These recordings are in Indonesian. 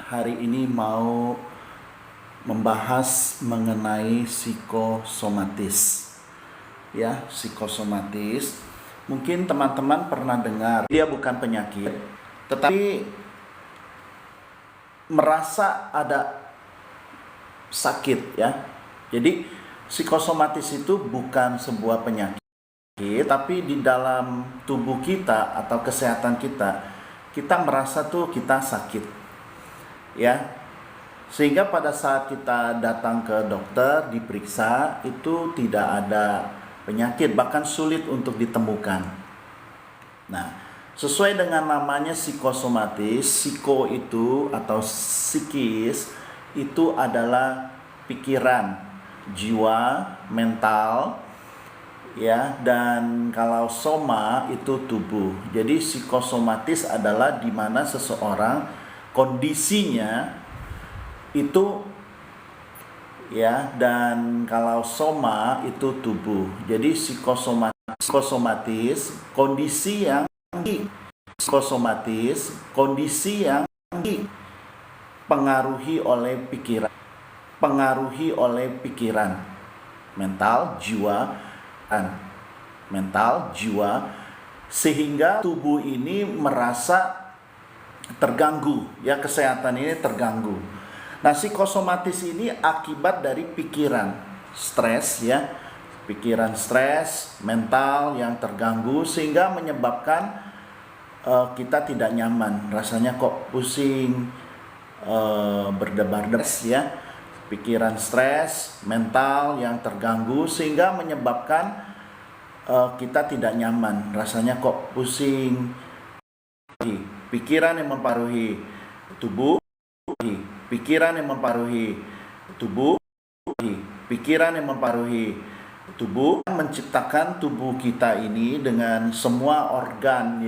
Hari ini mau membahas mengenai psikosomatis. Ya, psikosomatis. Mungkin teman-teman pernah dengar, dia bukan penyakit, tetapi merasa ada sakit ya. Jadi psikosomatis itu bukan sebuah penyakit, tapi di dalam tubuh kita atau kesehatan kita merasa tuh kita sakit. Ya, sehingga pada saat kita datang ke dokter diperiksa itu tidak ada penyakit, bahkan sulit untuk ditemukan. Nah, sesuai dengan namanya psikosomatis, psiko itu atau psikis itu adalah pikiran, jiwa, mental, ya, dan kalau soma itu tubuh. Jadi psikosomatis adalah di mana seseorang kondisinya itu, ya, dan kalau soma itu tubuh. Jadi psikosomatis kondisi yang dipengaruhi oleh pikiran, mental, jiwa, sehingga tubuh ini merasa terganggu, ya, kesehatan ini terganggu. Nah, psikosomatis ini akibat dari pikiran stres, ya, pikiran stres, mental yang terganggu sehingga menyebabkan kita tidak nyaman, rasanya kok pusing, berdebar-debar, ya, pikiran stres, mental yang terganggu sehingga menyebabkan kita tidak nyaman, rasanya kok pusing. Pikiran yang mempengaruhi tubuh, pikiran yang mempengaruhi tubuh, menciptakan tubuh kita ini dengan semua organ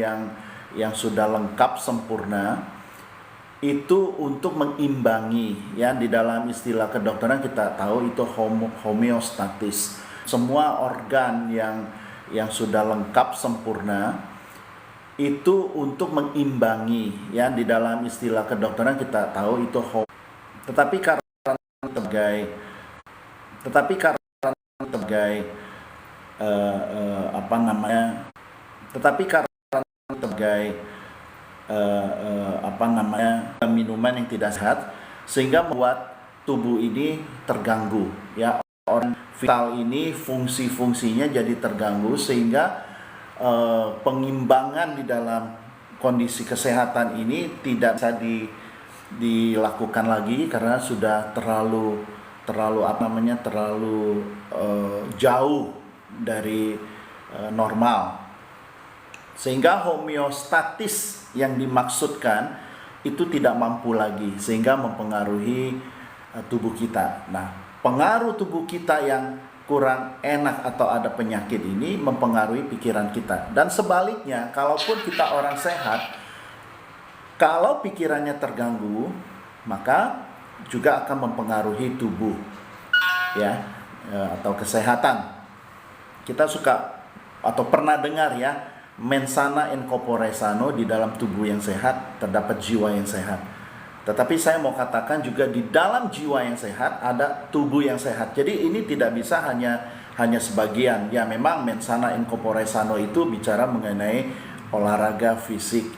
yang sudah lengkap sempurna itu untuk mengimbangi, ya, di dalam istilah kedokteran kita tahu itu homeostatis. Semua organ yang sudah lengkap sempurna itu untuk mengimbangi, ya, di dalam istilah kedokteran kita tahu itu tetapi karena minuman yang tidak sehat sehingga membuat tubuh ini terganggu, ya, organ vital ini fungsi-fungsinya jadi terganggu sehingga pengimbangan di dalam kondisi kesehatan ini tidak bisa dilakukan lagi karena sudah terlalu jauh dari normal, sehingga homeostatis yang dimaksudkan itu tidak mampu lagi sehingga mempengaruhi tubuh kita. Nah, pengaruh tubuh kita yang kurang enak atau ada penyakit ini mempengaruhi pikiran kita. Dan sebaliknya, kalaupun kita orang sehat, kalau pikirannya terganggu, maka juga akan mempengaruhi tubuh, ya, atau kesehatan. Kita suka atau pernah dengar, ya, mens sana in corpore sano, di dalam tubuh yang sehat terdapat jiwa yang sehat. Tetapi saya mau katakan juga di dalam jiwa yang sehat ada tubuh yang sehat. Jadi ini tidak bisa hanya sebagian. Ya, memang mens sana in corpore sano itu bicara mengenai olahraga fisik,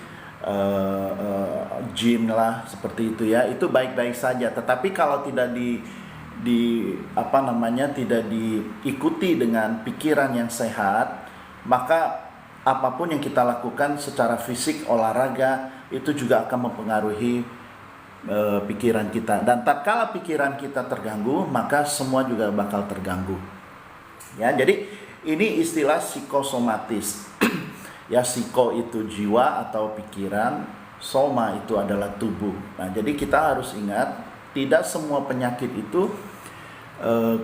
gym lah, seperti itu, ya. Itu baik-baik saja. Tetapi kalau tidak tidak diikuti dengan pikiran yang sehat, maka apapun yang kita lakukan secara fisik, olahraga, itu juga akan mempengaruhi pikiran kita. Dan tatkala pikiran kita terganggu, maka semua juga bakal terganggu, ya. Jadi ini istilah psikosomatis. Ya, psiko itu jiwa atau pikiran, soma itu adalah tubuh. Nah, jadi kita harus ingat tidak semua penyakit itu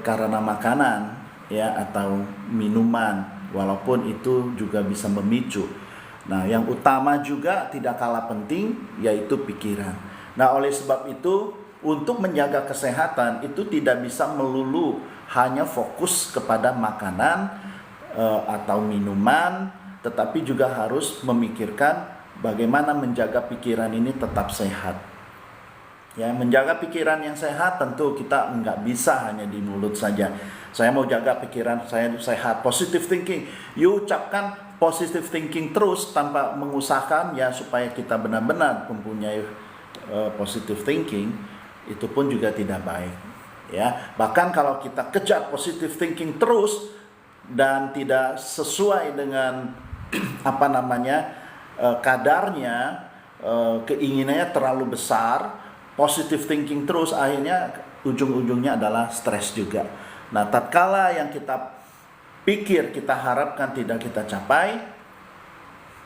karena makanan, ya, atau minuman, walaupun itu juga bisa memicu. Nah, yang utama juga tidak kalah penting yaitu pikiran. Nah, oleh sebab itu, untuk menjaga kesehatan itu tidak bisa melulu hanya fokus kepada makanan atau minuman, tetapi juga harus memikirkan bagaimana menjaga pikiran ini tetap sehat. Ya, menjaga pikiran yang sehat tentu kita nggak bisa hanya di mulut saja. Saya mau jaga pikiran saya sehat, positive thinking. You ucapkan positive thinking terus tanpa mengusahakan ya supaya kita benar-benar mempunyai positive thinking, itu pun juga tidak baik. Ya, bahkan kalau kita kejar positive thinking terus dan tidak sesuai dengan apa namanya kadarnya, keinginannya terlalu besar, positive thinking terus, akhirnya ujung-ujungnya adalah stres juga. Nah, tatkala yang kita pikir, kita harapkan tidak kita capai,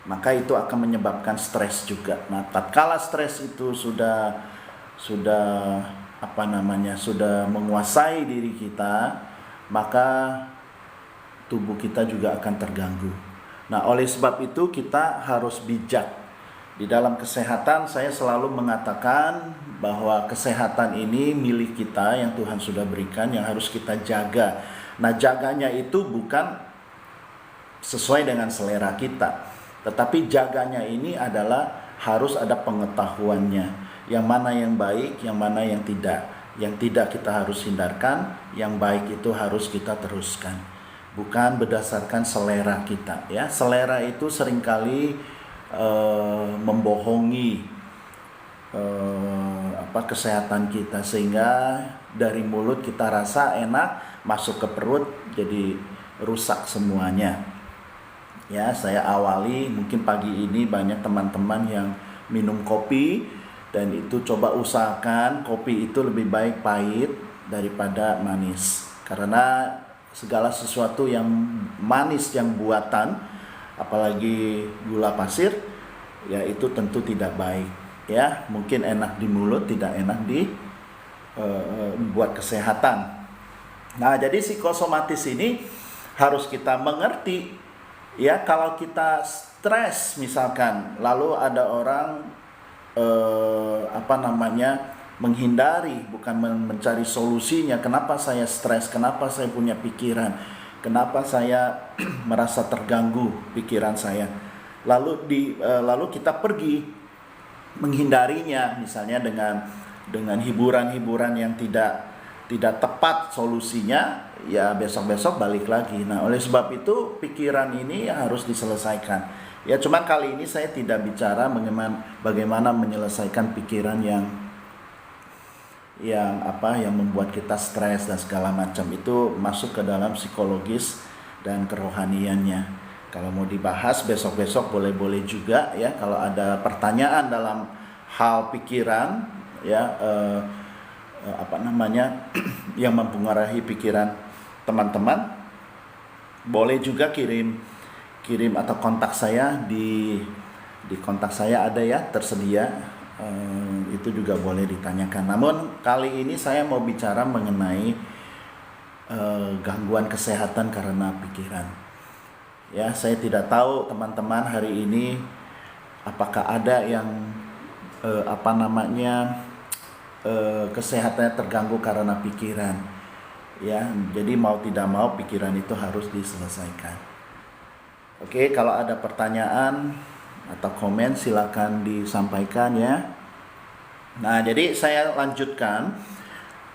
maka itu akan menyebabkan stres juga. Nah, tatkala stres itu sudah sudah menguasai diri kita, maka tubuh kita juga akan terganggu. Nah, oleh sebab itu kita harus bijak. Di dalam kesehatan saya selalu mengatakan bahwa kesehatan ini milik kita yang Tuhan sudah berikan, yang harus kita jaga. Nah, jaganya itu bukan sesuai dengan selera kita, tetapi jaganya ini adalah harus ada pengetahuannya. Yang mana yang baik, yang mana yang tidak. Yang tidak kita harus hindarkan, yang baik itu harus kita teruskan. Bukan berdasarkan selera kita, ya. Selera itu seringkali membohongi kesehatan kita, sehingga dari mulut kita rasa enak, masuk ke perut jadi rusak semuanya. Ya, saya awali mungkin pagi ini banyak teman-teman yang minum kopi, dan itu coba usahakan kopi itu lebih baik pahit daripada manis, karena segala sesuatu yang manis yang buatan, apalagi gula pasir, ya itu tentu tidak baik, ya. Mungkin enak di mulut, tidak enak di buat kesehatan. Nah, jadi psikosomatis ini harus kita mengerti, ya. Kalau kita stres misalkan, lalu ada orang menghindari, bukan mencari solusinya. Kenapa saya stres? Kenapa saya punya pikiran? Kenapa saya merasa terganggu pikiran saya? Lalu kita pergi menghindarinya, misalnya dengan hiburan-hiburan yang tidak tepat solusinya, ya besok-besok balik lagi. Nah, oleh sebab itu pikiran ini harus diselesaikan. Ya, cuma kali ini saya tidak bicara bagaimana menyelesaikan pikiran yang membuat kita stres dan segala macam. Itu masuk ke dalam psikologis dan kerohaniannya. Kalau mau dibahas besok-besok boleh-boleh juga, ya. Kalau ada pertanyaan dalam hal pikiran, ya yang mempengaruhi pikiran teman-teman, boleh juga kirim atau kontak saya di kontak saya ada, ya, tersedia. Itu juga boleh ditanyakan. Namun kali ini saya mau bicara mengenai gangguan kesehatan karena pikiran. Ya, saya tidak tahu teman-teman hari ini apakah ada yang kesehatannya terganggu karena pikiran. Ya, jadi mau tidak mau pikiran itu harus diselesaikan. Oke, kalau ada pertanyaan atau komen silakan disampaikan, ya. Nah, jadi saya lanjutkan.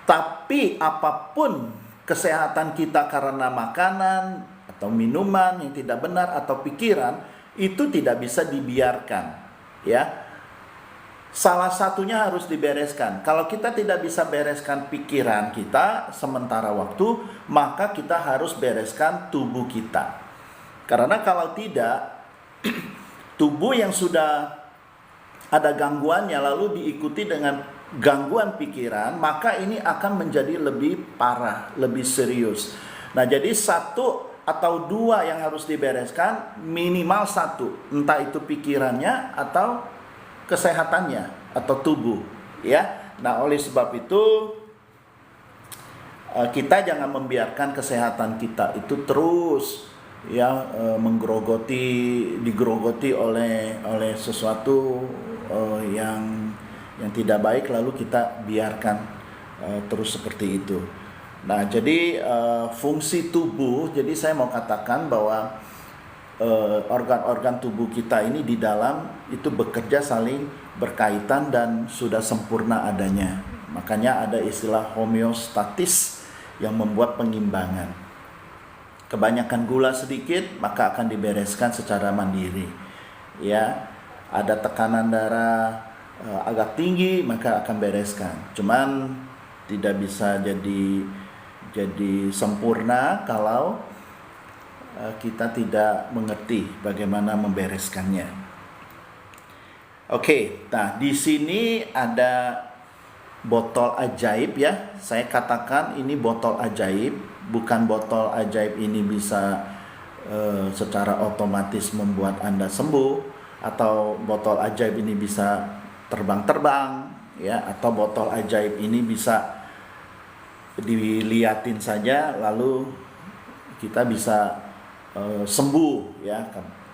Tapi apapun kesehatan kita karena makanan atau minuman yang tidak benar atau pikiran, itu tidak bisa dibiarkan, ya. Salah satunya harus dibereskan. Kalau kita tidak bisa bereskan pikiran kita sementara waktu, maka kita harus bereskan tubuh kita. Karena kalau tidak, tubuh yang sudah ada gangguannya lalu diikuti dengan gangguan pikiran, maka ini akan menjadi lebih parah, lebih serius. Nah, jadi satu atau dua yang harus dibereskan, minimal satu, entah itu pikirannya atau kesehatannya atau tubuh, ya. Nah, oleh sebab itu kita jangan membiarkan kesehatan kita itu terus, ya, digerogoti oleh sesuatu yang tidak baik, lalu kita biarkan terus seperti itu. Nah, jadi fungsi tubuh, jadi saya mau katakan bahwa organ-organ tubuh kita ini di dalam itu bekerja saling berkaitan dan sudah sempurna adanya. Makanya ada istilah homeostatis yang membuat pengimbangan. Kebanyakan gula sedikit maka akan dibereskan secara mandiri. Ya, ada tekanan darah agak tinggi maka akan bereskan. Cuman tidak bisa jadi sempurna kalau kita tidak mengerti bagaimana membereskannya. Oke, nah di sini ada botol ajaib ya. Saya katakan ini botol ajaib, bukan botol ajaib ini bisa secara otomatis membuat Anda sembuh, atau botol ajaib ini bisa terbang-terbang ya, atau botol ajaib ini bisa diliatin saja lalu kita bisa sembuh ya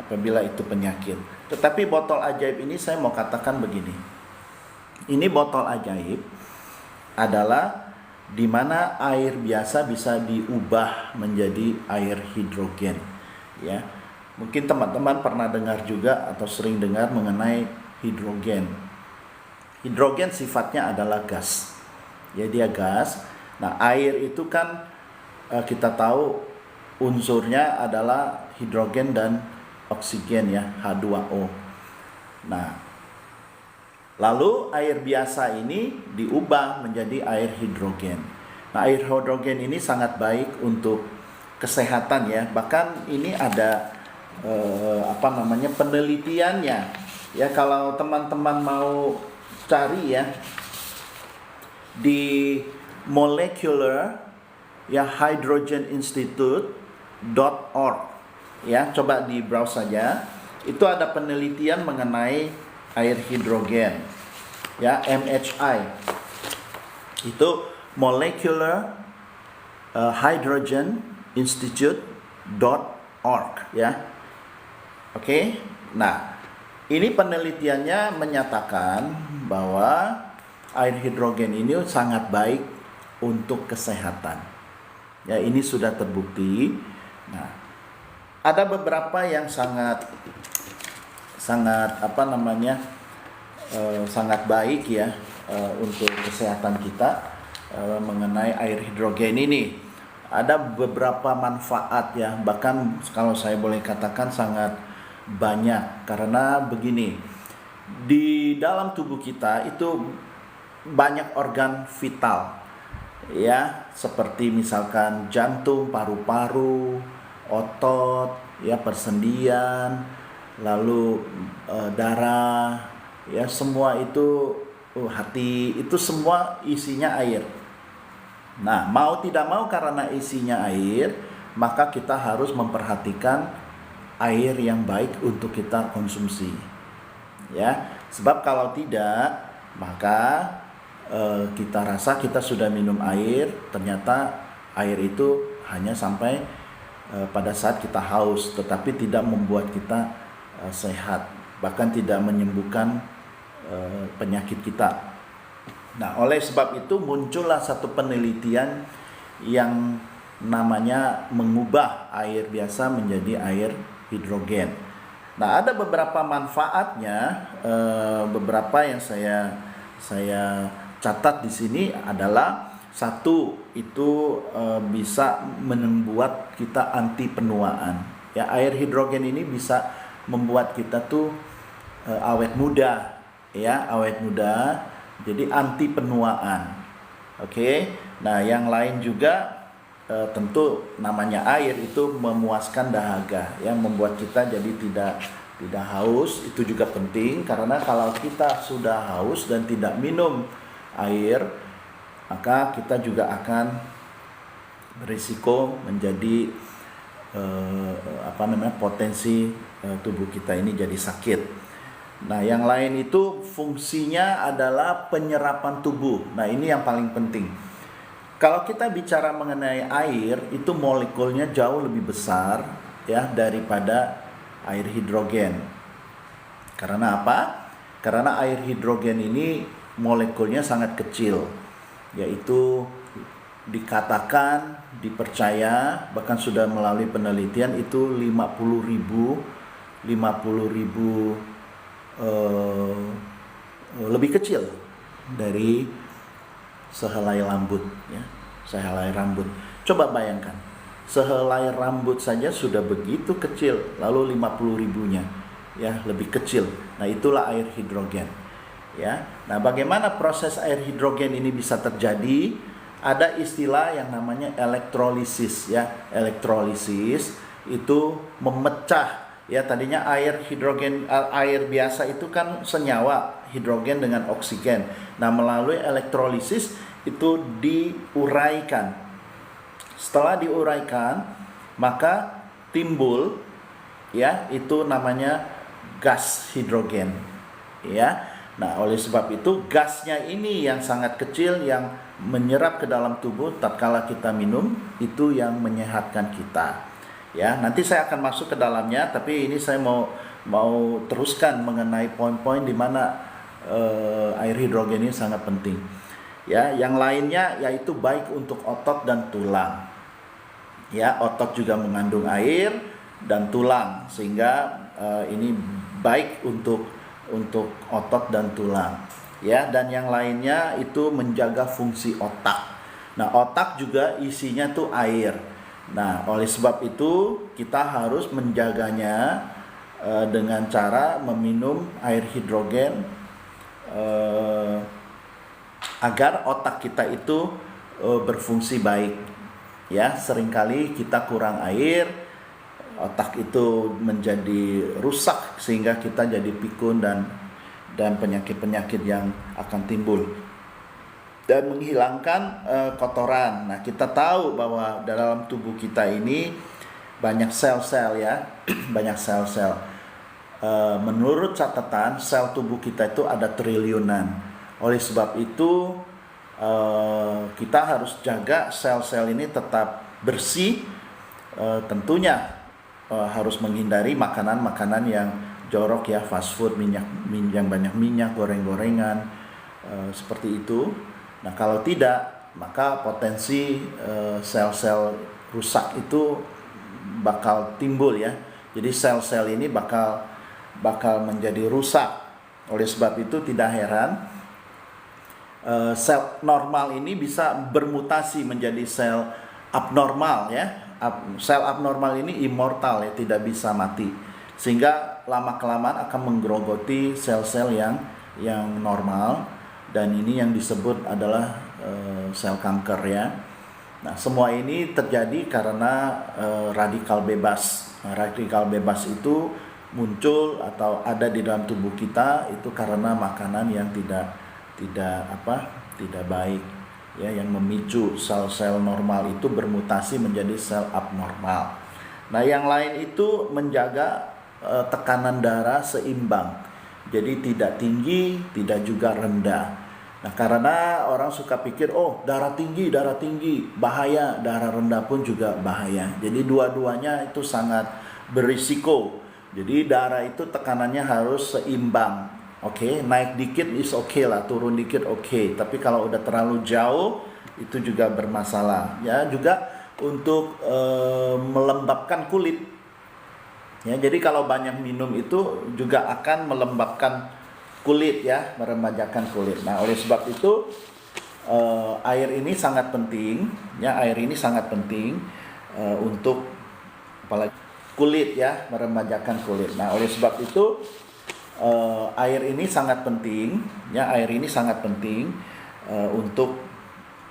apabila itu penyakit. Tetapi botol ajaib ini saya mau katakan begini. Ini botol ajaib adalah di mana air biasa bisa diubah menjadi air hidrogen ya. Mungkin teman-teman pernah dengar juga atau sering dengar mengenai hidrogen. Hidrogen sifatnya adalah gas. Ya, dia gas. Nah, air itu kan kita tahu unsurnya adalah hidrogen dan oksigen ya, H2O. Nah, lalu air biasa ini diubah menjadi air hidrogen. Nah, air hidrogen ini sangat baik untuk kesehatan ya. Bahkan ini ada penelitiannya. Ya, kalau teman-teman mau cari ya di molecular ya hydrogeninstitute.org ya, coba di browse saja. Itu ada penelitian mengenai air hidrogen ya, MHI. Itu molecular hydrogeninstitute.org ya. Oke. Nah, ini penelitiannya menyatakan bahwa air hidrogen ini sangat baik untuk kesehatan. Ya, ini sudah terbukti. Nah, ada beberapa yang sangat baik ya untuk kesehatan kita mengenai air hidrogen ini. Ada beberapa manfaat ya, bahkan kalau saya boleh katakan sangat banyak, karena begini, di dalam tubuh kita itu banyak organ vital ya, seperti misalkan jantung, paru-paru, otot ya, persendian, lalu darah ya, semua itu hati, itu semua isinya air. Nah, mau tidak mau karena isinya air, maka kita harus memperhatikan air yang baik untuk kita konsumsi ya, sebab kalau tidak maka kita rasa kita sudah minum air, ternyata air itu hanya sampai pada saat kita haus, tetapi tidak membuat kita sehat, bahkan tidak menyembuhkan penyakit kita. Nah, oleh sebab itu muncullah satu penelitian yang namanya mengubah air biasa menjadi air hidrogen. Nah, ada beberapa manfaatnya, beberapa yang saya catat di sini adalah, satu, itu bisa membuat kita anti penuaan. Ya, air hidrogen ini bisa membuat kita tuh awet muda, ya, awet muda. Jadi anti penuaan. Oke. Nah, yang lain juga tentu namanya air itu memuaskan dahaga, yang membuat kita jadi tidak haus. Itu juga penting, karena kalau kita sudah haus dan tidak minum air, maka kita juga akan berisiko menjadi potensi tubuh kita ini jadi sakit. Nah, yang lain itu fungsinya adalah penyerapan tubuh. Nah, ini yang paling penting. Kalau kita bicara mengenai air, itu molekulnya jauh lebih besar ya daripada air hidrogen. Karena apa? Karena air hidrogen ini molekulnya sangat kecil, yaitu dikatakan, dipercaya, bahkan sudah melalui penelitian itu 50.000 lebih kecil dari sehelai rambut, ya, sehelai rambut. Coba bayangkan, sehelai rambut saja sudah begitu kecil, lalu 50.000-nya, ya, lebih kecil. Nah, itulah air hidrogen, ya. Nah, bagaimana proses air hidrogen ini bisa terjadi? Ada istilah yang namanya elektrolisis, ya. Elektrolisis itu memecah, ya, tadinya air hidrogen, air biasa itu kan senyawa hidrogen dengan oksigen. Nah, melalui elektrolisis itu diuraikan. Setelah diuraikan, maka timbul, ya, itu namanya gas hidrogen, ya. Nah, oleh sebab itu gasnya ini yang sangat kecil yang menyerap ke dalam tubuh tatkala kita minum, itu yang menyehatkan kita. Ya, nanti saya akan masuk ke dalamnya, tapi ini saya mau teruskan mengenai poin-poin di mana air hidrogen ini sangat penting. Ya, yang lainnya yaitu baik untuk otot dan tulang. Ya, otot juga mengandung air dan tulang, sehingga ini baik untuk otot dan tulang. Ya, dan yang lainnya itu menjaga fungsi otak. Nah, otak juga isinya tuh air. Nah, oleh sebab itu kita harus menjaganya dengan cara meminum air hidrogen agar otak kita itu berfungsi baik. Ya, seringkali kita kurang air, otak itu menjadi rusak sehingga kita jadi pikun dan penyakit-penyakit yang akan timbul dan menghilangkan kotoran. Nah, kita tahu bahwa dalam tubuh kita ini banyak sel-sel, ya, banyak sel-sel. Menurut catatan sel tubuh kita itu ada triliunan. Oleh sebab itu kita harus jaga sel-sel ini tetap bersih. Tentunya harus menghindari makanan-makanan yang jorok, ya, fast food, yang banyak minyak, goreng-gorengan, seperti itu. Nah, kalau tidak, maka potensi sel-sel rusak itu bakal timbul, ya. Jadi sel-sel ini bakal menjadi rusak. Oleh sebab itu tidak heran sel normal ini bisa bermutasi menjadi sel abnormal, ya. Sel abnormal ini immortal, ya, tidak bisa mati, sehingga lama-kelamaan akan menggerogoti sel-sel yang normal, dan ini yang disebut adalah sel kanker, ya. Nah, semua ini terjadi karena radikal bebas. Nah, radikal bebas itu muncul atau ada di dalam tubuh kita itu karena makanan yang tidak baik, ya, yang memicu sel-sel normal itu bermutasi menjadi sel abnormal. Nah, yang lain itu menjaga tekanan darah seimbang, jadi tidak tinggi, tidak juga rendah. Nah, karena orang suka pikir, oh, darah tinggi bahaya, darah rendah pun juga bahaya. Jadi dua-duanya itu sangat berisiko. Jadi darah itu tekanannya harus seimbang. Oke, naik dikit is oke lah, turun dikit oke. Tapi kalau udah terlalu jauh itu juga bermasalah. Ya, juga untuk melembabkan kulit. Ya, jadi kalau banyak minum itu juga akan melembabkan kulit, ya, meremajakan kulit. Nah, oleh sebab itu air ini sangat penting, ya, air ini sangat penting untuk apalagi kulit, ya, meremajakan kulit. Nah, oleh sebab itu air ini sangat penting, ya, air ini sangat penting untuk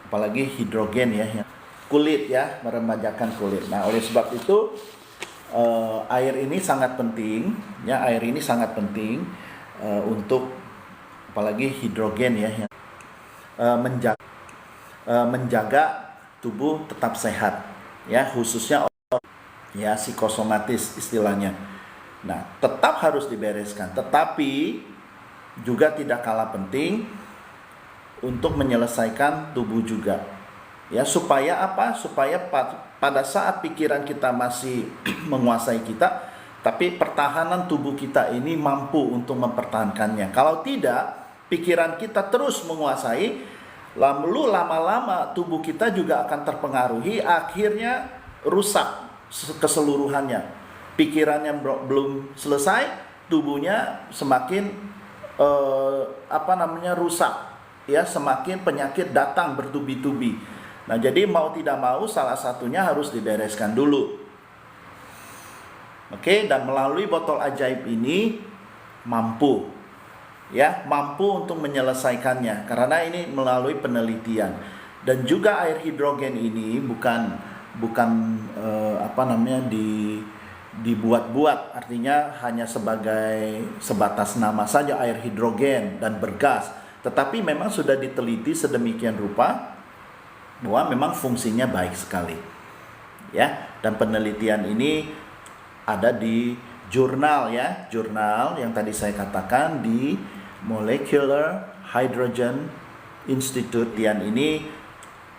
apalagi hidrogen, ya, kulit, ya, meremajakan kulit. Nah, oleh sebab itu air ini sangat penting, ya, air ini sangat penting untuk apalagi hidrogen, ya, menjaga tubuh tetap sehat, ya, khususnya ya psikosomatis istilahnya. Nah, tetap harus dibereskan, tetapi juga tidak kalah penting untuk menyelesaikan tubuh juga. Ya, supaya apa? Supaya pada saat pikiran kita masih menguasai kita, tapi pertahanan tubuh kita ini mampu untuk mempertahankannya. Kalau tidak, pikiran kita terus menguasai, Lalu lama-lama tubuh kita juga akan terpengaruhi, akhirnya rusak keseluruhannya. Pikirannya belum selesai, tubuhnya semakin rusak, ya, semakin penyakit datang bertubi-tubi. Nah, jadi mau tidak mau salah satunya harus dibereskan dulu. Oke, dan melalui botol ajaib ini mampu untuk menyelesaikannya, karena ini melalui penelitian. Dan juga air hidrogen ini bukan dibuat-buat, artinya hanya sebatas nama saja air hidrogen dan bergas, tetapi memang sudah diteliti sedemikian rupa bahwa memang fungsinya baik sekali, ya. Dan penelitian ini ada di jurnal yang tadi saya katakan, di Molecular Hydrogen Institute. Penelitian ini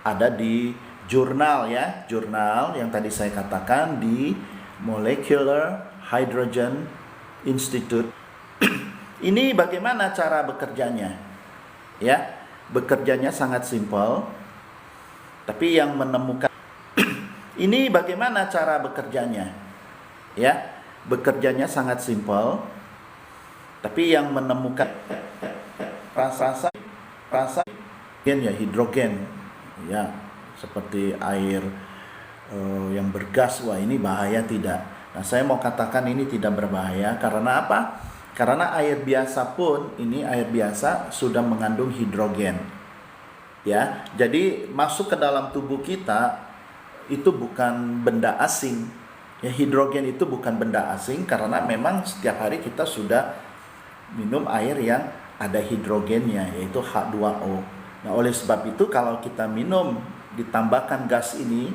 ada di jurnal yang tadi saya katakan, di Molecular Hydrogen Institute. Ini bagaimana cara bekerjanya? Ya, bekerjanya sangat simpel. Tapi yang menemukan ini bagaimana cara bekerjanya? Ya, bekerjanya sangat simpel. Tapi yang menemukan rasa hidrogen, ya, seperti air yang bergas. Wah, ini bahaya tidak? Nah, saya mau katakan ini tidak berbahaya. Karena apa? Karena air biasa pun, ini air biasa sudah mengandung hidrogen. Ya, jadi masuk ke dalam tubuh kita itu bukan benda asing. Ya, hidrogen itu bukan benda asing, karena memang setiap hari kita sudah minum air yang ada hidrogennya, yaitu H2O. Nah, oleh sebab itu kalau kita minum ditambahkan gas ini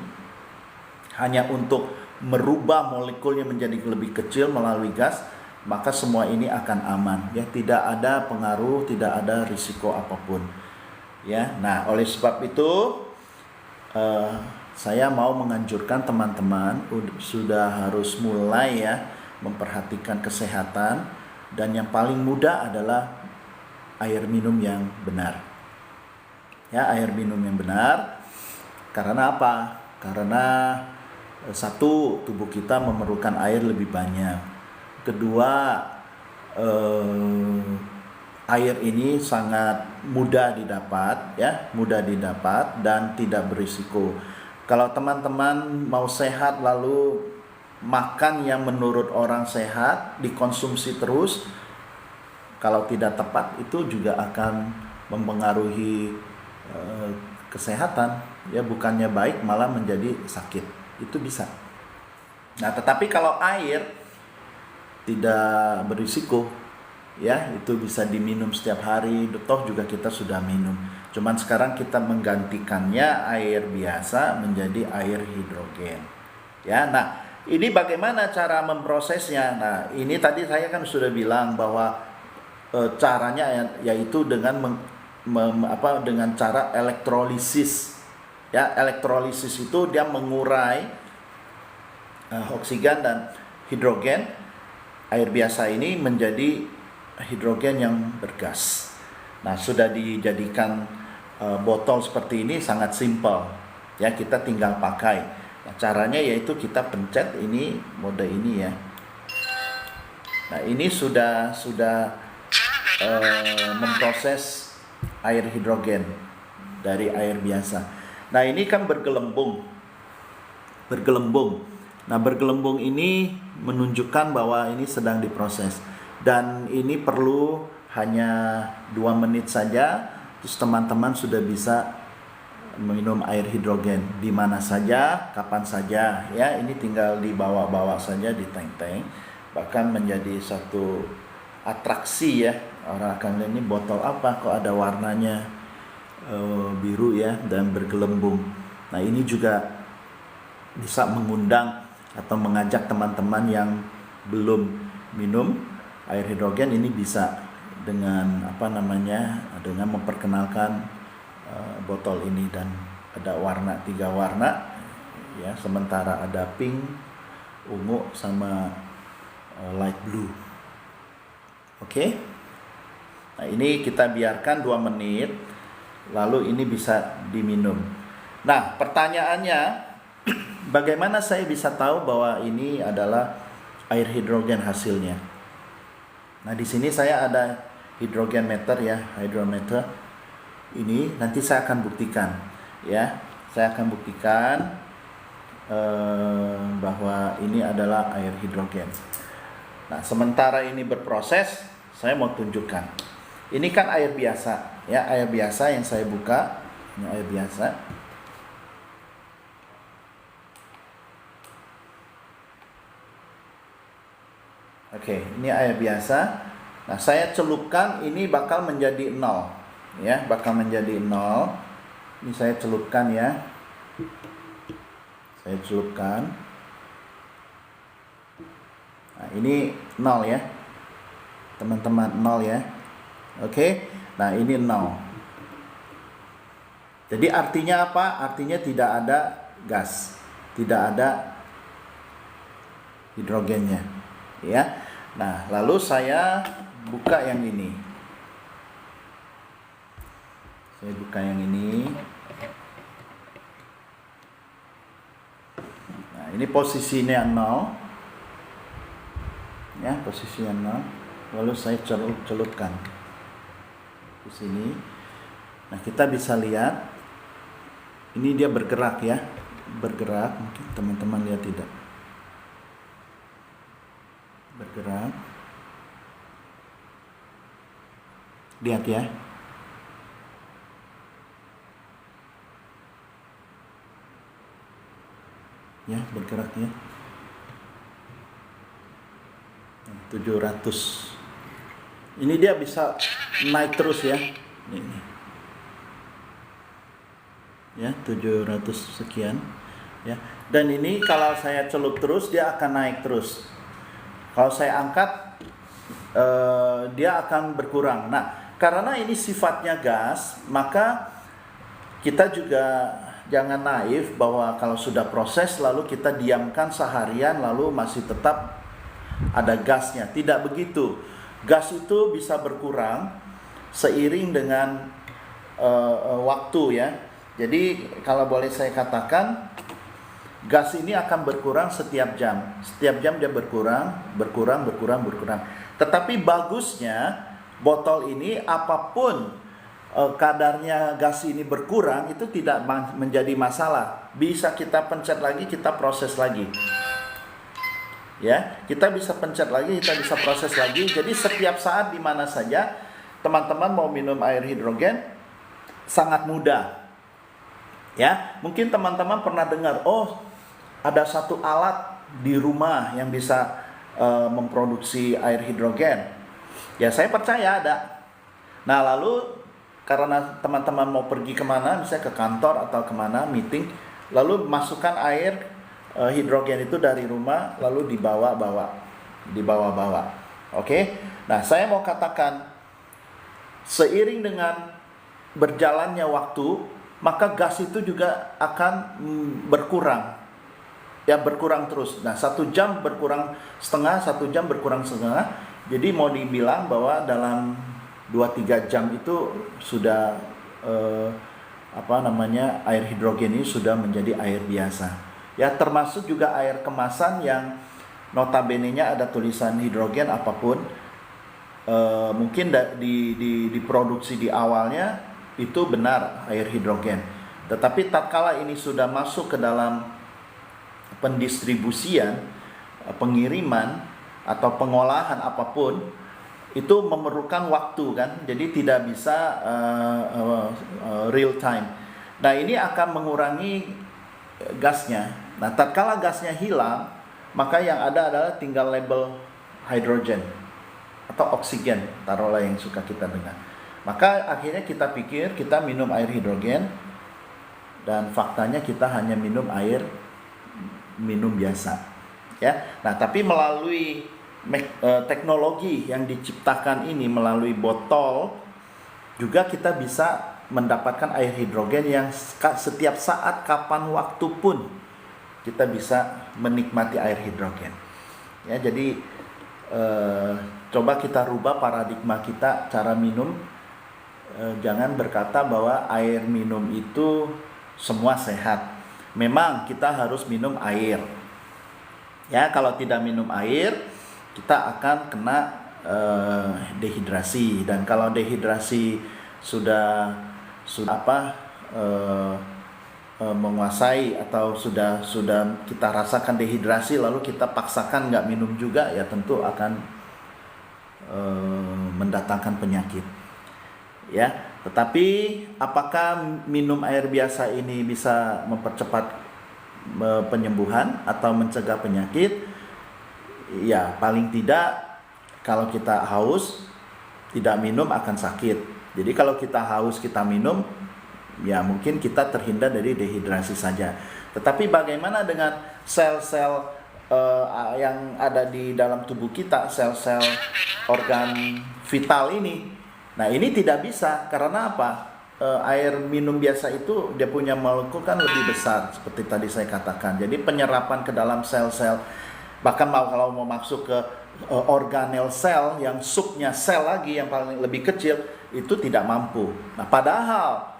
hanya untuk merubah molekulnya menjadi lebih kecil melalui gas, maka semua ini akan aman. Ya, tidak ada pengaruh, tidak ada risiko apapun. Ya, nah oleh sebab itu saya mau menganjurkan teman-teman sudah harus mulai memperhatikan kesehatan, dan yang paling mudah adalah air minum yang benar. Ya, air minum yang benar. Karena apa? Karena satu, tubuh kita memerlukan air lebih banyak. Kedua, air ini sangat mudah didapat, dan tidak berisiko. Kalau teman-teman mau sehat lalu makan yang menurut orang sehat, dikonsumsi terus, kalau tidak tepat itu juga akan mempengaruhi kesehatan. Ya, bukannya baik malah menjadi sakit. Itu bisa. Nah, tetapi kalau air tidak berisiko, ya, itu bisa diminum setiap hari. Toh juga kita sudah minum. Cuman sekarang kita menggantikannya air biasa menjadi air hidrogen. Ya, nah, ini bagaimana cara memprosesnya? Nah, ini tadi saya kan sudah bilang bahwa caranya yaitu dengan dengan cara elektrolisis. Ya, elektrolisis itu dia mengurai oksigen dan hidrogen air biasa ini menjadi hidrogen yang bergas. Nah, sudah dijadikan botol seperti ini, sangat simpel. Ya, kita tinggal pakai. Nah, caranya yaitu kita pencet ini, mode ini ya. Nah, ini sudah memproses air hidrogen dari air biasa. Nah, ini kan bergelembung. Nah, bergelembung ini menunjukkan bahwa ini sedang diproses. Dan ini perlu hanya 2 menit saja, terus teman-teman sudah bisa minum air hidrogen di mana saja, kapan saja. Ya, ini tinggal dibawa-bawa saja di tank-tank, bahkan menjadi satu atraksi ya. Orang akan lihat, ini botol apa kok ada warnanya biru ya dan bergelembung. Nah, ini juga bisa mengundang atau mengajak teman-teman yang belum minum air hidrogen ini bisa dengan dengan memperkenalkan botol ini, dan ada 3 warna ya, sementara ada pink, ungu sama light blue. Oke. Nah, ini kita biarkan 2 menit. lalu ini bisa diminum. Nah, pertanyaannya, bagaimana saya bisa tahu bahwa ini adalah air hidrogen hasilnya? Nah, di sini saya ada hidrogen meter ya, hydrometer. Ini nanti saya akan buktikan ya. Saya akan buktikan bahwa ini adalah air hidrogen. Nah, sementara ini berproses, saya mau tunjukkan. Ini kan air biasa ya, air biasa yang saya buka. Ini air biasa. Oke, ini air biasa. Nah, saya celupkan, ini bakal menjadi 0. Ya, bakal menjadi 0. Ini saya celupkan ya. Saya celupkan. Nah, ini 0 ya. Teman-teman, 0 ya. Oke. Nah, ini 0. Jadi artinya apa? Artinya tidak ada gas. Tidak ada hidrogennya. Ya. Nah, lalu saya buka yang ini. Saya buka yang ini. Nah, ini posisinya 0. Ya, posisinya 0. Lalu saya celupkan di sini. Nah, kita bisa lihat ini dia bergerak ya. Bergerak, mungkin teman-teman lihat tidak? Bergerak. Lihat ya. Ya, bergerak ya. 700. Ini dia bisa naik terus ya. Ini. Ya, 700 sekian ya. Dan ini kalau saya celup terus dia akan naik terus. Kalau saya angkat dia akan berkurang. Nah, karena ini sifatnya gas, maka kita juga jangan naif bahwa kalau sudah proses lalu kita diamkan seharian lalu masih tetap ada gasnya. Tidak begitu. Gas itu bisa berkurang seiring dengan waktu ya. Jadi kalau boleh saya katakan, gas ini akan berkurang setiap jam. Setiap jam dia berkurang. Tetapi bagusnya botol ini apapun kadarnya gas ini berkurang itu tidak menjadi masalah. Bisa kita pencet lagi, kita proses lagi. Ya, kita bisa pencet lagi, kita bisa proses lagi. Jadi setiap saat di mana saja teman-teman mau minum air hidrogen sangat mudah. Ya, mungkin teman-teman pernah dengar, oh ada satu alat di rumah yang bisa memproduksi air hidrogen. Ya, saya percaya ada. Nah, lalu karena teman-teman mau pergi kemana, misalnya ke kantor atau kemana, meeting, lalu masukkan air hidrogen itu dari rumah, lalu dibawa-bawa. Oke? Nah, saya mau katakan, seiring dengan berjalannya waktu, maka gas itu juga akan berkurang. Ya, berkurang terus. Nah, 1 jam berkurang setengah, 1 jam berkurang setengah. Jadi mau dibilang bahwa dalam 2-3 jam itu sudah air hidrogen ini sudah menjadi air biasa. Ya, termasuk juga air kemasan yang notabene-nya ada tulisan hidrogen apapun. Mungkin diproduksi di awalnya itu benar air hidrogen. Tetapi tatkala ini sudah masuk ke dalam pendistribusian, pengiriman atau pengolahan apapun, itu memerlukan waktu kan. Jadi tidak bisa real time. Nah, ini akan mengurangi gasnya. Nah, tatkala gasnya hilang, maka yang ada adalah tinggal label hydrogen atau oksigen, taruhlah yang suka kita dengar. Maka akhirnya kita pikir kita minum air hidrogen, dan faktanya kita hanya minum biasa. Ya. Nah, tapi melalui teknologi yang diciptakan ini, melalui botol, juga kita bisa mendapatkan air hidrogen yang setiap saat, kapan waktu pun kita bisa menikmati air hidrogen. Ya, jadi coba kita rubah paradigma kita cara minum jangan berkata bahwa air minum itu semua sehat. Memang kita harus minum air. Ya, kalau tidak minum air, kita akan kena dehidrasi. Dan kalau dehidrasi sudah menguasai atau sudah kita rasakan dehidrasi lalu kita paksakan nggak minum juga, ya tentu akan mendatangkan penyakit. Ya, tetapi apakah minum air biasa ini bisa mempercepat penyembuhan atau mencegah penyakit? Ya, paling tidak kalau kita haus tidak minum akan sakit. Jadi kalau kita haus kita minum, ya mungkin kita terhindar dari dehidrasi saja. Tetapi bagaimana dengan sel-sel yang ada di dalam tubuh kita, sel-sel organ vital ini? Nah, ini tidak bisa, karena apa? Air minum biasa itu dia punya molekul kan lebih besar, seperti tadi saya katakan. Jadi penyerapan ke dalam sel-sel, bahkan kalau mau masuk ke organel sel yang subnya sel lagi yang paling lebih kecil, itu tidak mampu. Nah, padahal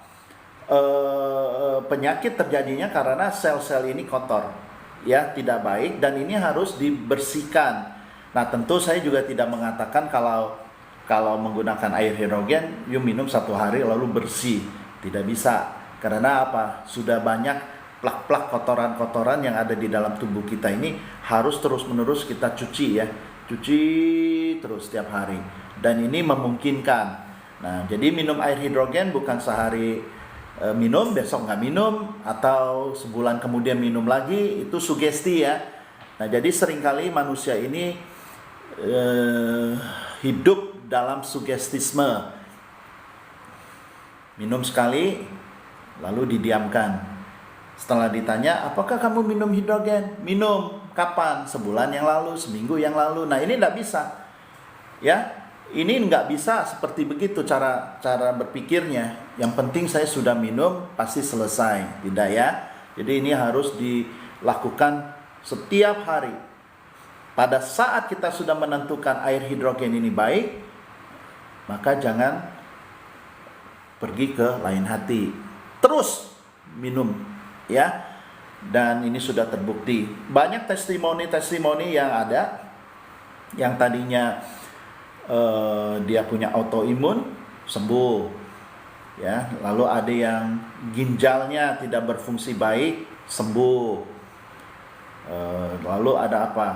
penyakit terjadinya karena sel-sel ini kotor, ya, tidak baik, dan ini harus dibersihkan. Nah, tentu saya juga tidak mengatakan kalau menggunakan air hidrogen, you minum 1 hari lalu bersih. Tidak bisa. Karena apa? Sudah banyak plak-plak kotoran-kotoran yang ada di dalam tubuh kita ini harus terus-menerus kita cuci, ya. Cuci terus setiap hari. Dan ini memungkinkan. Nah, jadi minum air hidrogen bukan sehari minum, besok nggak minum, atau sebulan kemudian minum lagi, itu sugesti, ya. Nah, jadi seringkali manusia ini hidup dalam sugestisme. Minum sekali lalu didiamkan. Setelah ditanya, apakah kamu minum hidrogen? Minum. Kapan? Sebulan yang lalu, seminggu yang lalu. Nah, ini tidak bisa, ya. Ini nggak bisa seperti begitu cara berpikirnya. Yang penting saya sudah minum pasti selesai, tidak, ya. Jadi ini harus dilakukan setiap hari. Pada saat kita sudah menentukan air hidrogen ini baik, maka jangan pergi ke lain hati, terus minum, ya. Dan ini sudah terbukti. Banyak testimoni yang ada, yang tadinya dia punya autoimun sembuh, ya. Lalu ada yang ginjalnya tidak berfungsi baik sembuh. Lalu ada apa?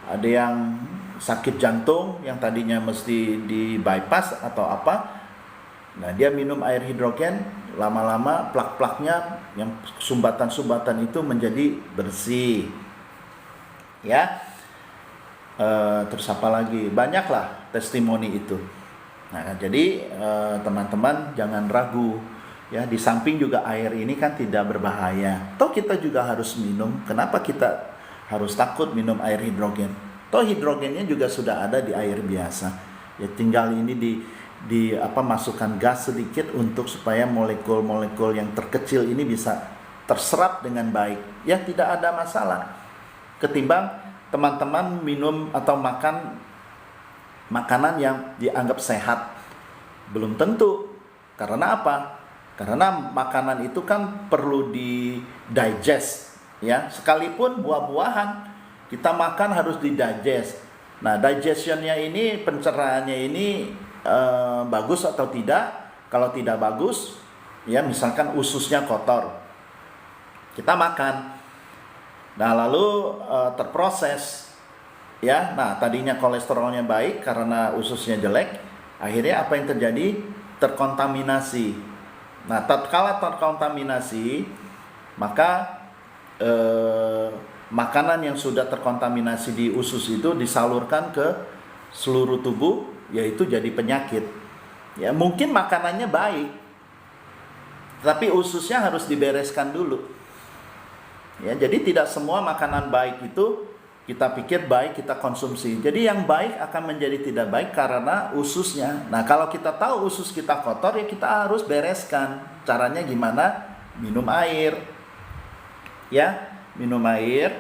Ada yang sakit jantung yang tadinya mesti di bypass atau apa. Nah, dia minum air hidrogen, lama-lama plak-plaknya yang sumbatan-sumbatan itu menjadi bersih, ya. Terus apa lagi? Banyaklah testimoni itu. Nah, jadi teman-teman jangan ragu, ya. Di samping juga air ini kan tidak berbahaya, toh kita juga harus minum. Kenapa kita harus takut minum air hidrogen? Toh hidrogennya juga sudah ada di air biasa, ya. Tinggal ini masukkan gas sedikit untuk supaya molekul-molekul yang terkecil ini bisa terserap dengan baik, ya. Tidak ada masalah. Ketimbang teman-teman minum atau makan makanan yang dianggap sehat, belum tentu. Karena apa? Karena makanan itu kan perlu di digest, ya. Sekalipun buah-buahan kita makan harus di digest. Nah, digestionnya ini, pencerahannya ini bagus atau tidak? Kalau tidak bagus, ya, misalkan ususnya kotor, kita makan, nah lalu terproses, ya. Nah, tadinya kolesterolnya baik karena ususnya jelek, akhirnya apa yang terjadi? Terkontaminasi. Nah, tatkala terkontaminasi, maka makanan yang sudah terkontaminasi di usus itu disalurkan ke seluruh tubuh, yaitu jadi penyakit. Ya, mungkin makanannya baik, tapi ususnya harus dibereskan dulu. Ya, jadi tidak semua makanan baik itu kita pikir baik kita konsumsi. Jadi yang baik akan menjadi tidak baik karena ususnya. Nah, kalau kita tahu usus kita kotor, ya kita harus bereskan. Caranya gimana? Minum air, ya. Minum air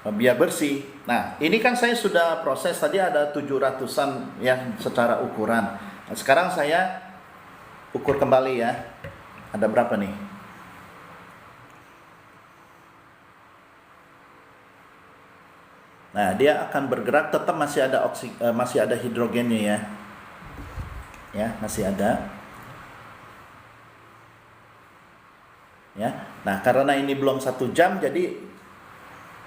biar bersih, Nah, ini kan saya sudah proses tadi ada 700-an ya secara ukuran. Nah, sekarang saya ukur kembali ya. Ada berapa nih? Nah, dia akan bergerak, tetap masih ada masih ada hidrogennya ya. Ya, masih ada. Ya. Nah, karena ini belum 1 jam, jadi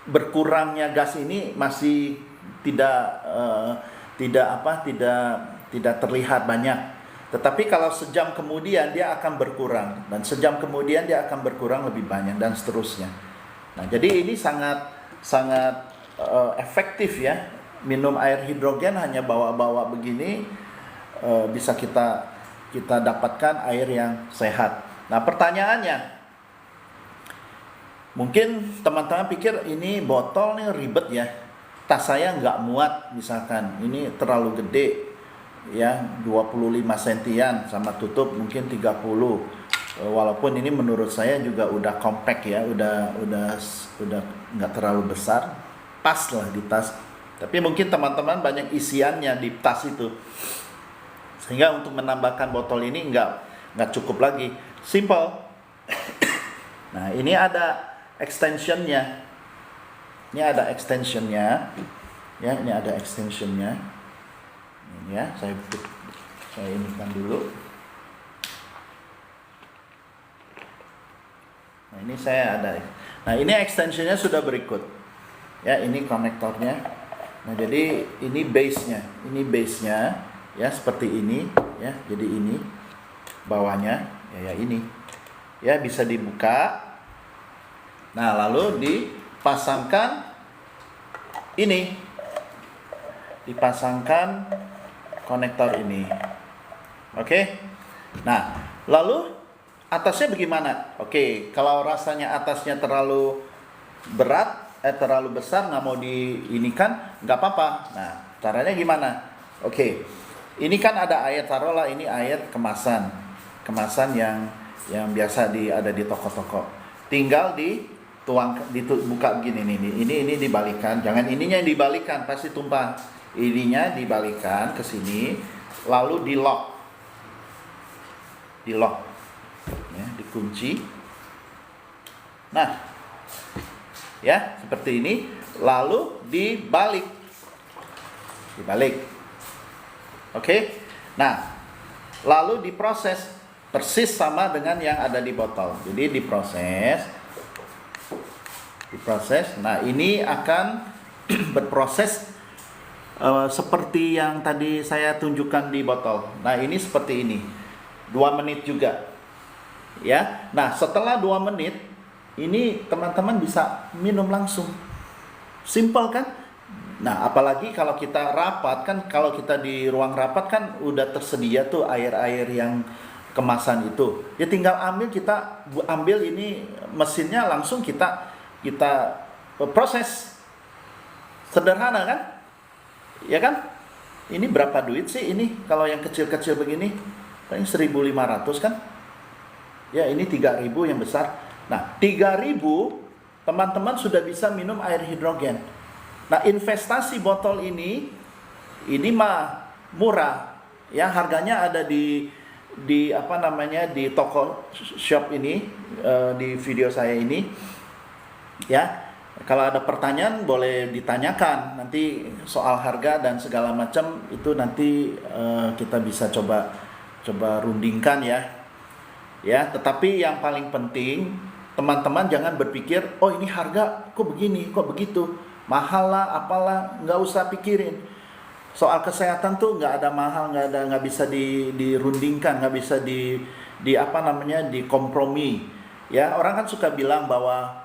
berkurangnya gas ini masih tidak terlihat banyak. Tetapi kalau sejam kemudian dia akan berkurang, dan sejam kemudian dia akan berkurang lebih banyak, dan seterusnya. Nah, jadi ini sangat efektif ya. Minum air hidrogen hanya bawa-bawa begini, bisa kita dapatkan air yang sehat. Nah, pertanyaannya, mungkin teman-teman pikir ini botol nih ribet ya, tas saya nggak muat misalkan, ini terlalu gede ya, 25 sentian sama tutup mungkin 30. Walaupun ini menurut saya juga udah compact ya, udah nggak terlalu besar, pas lah di tas. Tapi mungkin teman-teman banyak isiannya di tas itu, sehingga untuk menambahkan botol ini nggak cukup lagi. Simple. Nah, ini ada extensionnya. Ini ada extensionnya. Ya, ini ada extensionnya. Ini ya, saya inikan dulu. Nah, ini saya ada. Nah, ini extensionnya sudah berikut. Ya, ini konektornya. Nah, jadi ini base-nya. Ini base-nya ya seperti ini ya. Jadi ini bawahnya ya ini. Ya, bisa dibuka. Nah, lalu dipasangkan ini. Dipasangkan konektor ini. Oke. Nah, lalu atasnya bagaimana? Oke, kalau rasanya atasnya terlalu berat, terlalu besar, nggak mau diinikan, nggak apa-apa. Nah, caranya gimana? Oke, ini kan ada air, taruhlah ini air kemasan yang biasa ada di toko-toko. Tinggal buka begini nih. Ini dibalikan, jangan ininya yang dibalikan, pasti tumpah. Ininya dibalikan ke sini, lalu di lock, ya, dikunci. Nah, ya seperti ini, lalu dibalik. Oke. Nah, lalu diproses persis sama dengan yang ada di botol. Jadi diproses. Nah, ini akan berproses seperti yang tadi saya tunjukkan di botol. Nah, ini seperti ini. 2 menit juga. Ya. Nah, setelah 2 menit, ini teman-teman bisa minum langsung. Simple kan? Nah, apalagi kalau kita rapat kan, kalau kita di ruang rapat kan udah tersedia tuh air-air yang kemasan itu. Ya tinggal kita ambil ini mesinnya, langsung kita proses. Sederhana kan? Ya kan? Ini berapa duit sih ini kalau yang kecil-kecil begini? Paling 1.500 kan? Ya, ini 3.000 yang besar. Nah, 3.000 teman-teman sudah bisa minum air hidrogen. Nah, investasi botol ini mah murah. Ya, harganya ada di di toko shop ini, di video saya ini. Ya. Kalau ada pertanyaan boleh ditanyakan nanti soal harga dan segala macam, itu nanti kita bisa coba rundingkan ya. Ya, tetapi yang paling penting teman-teman jangan berpikir, oh ini harga kok begini, kok begitu, mahal lah, apalah, nggak usah pikirin. Soal kesehatan tuh nggak ada mahal, nggak bisa dirundingkan, nggak bisa dikompromi. Ya, orang kan suka bilang bahwa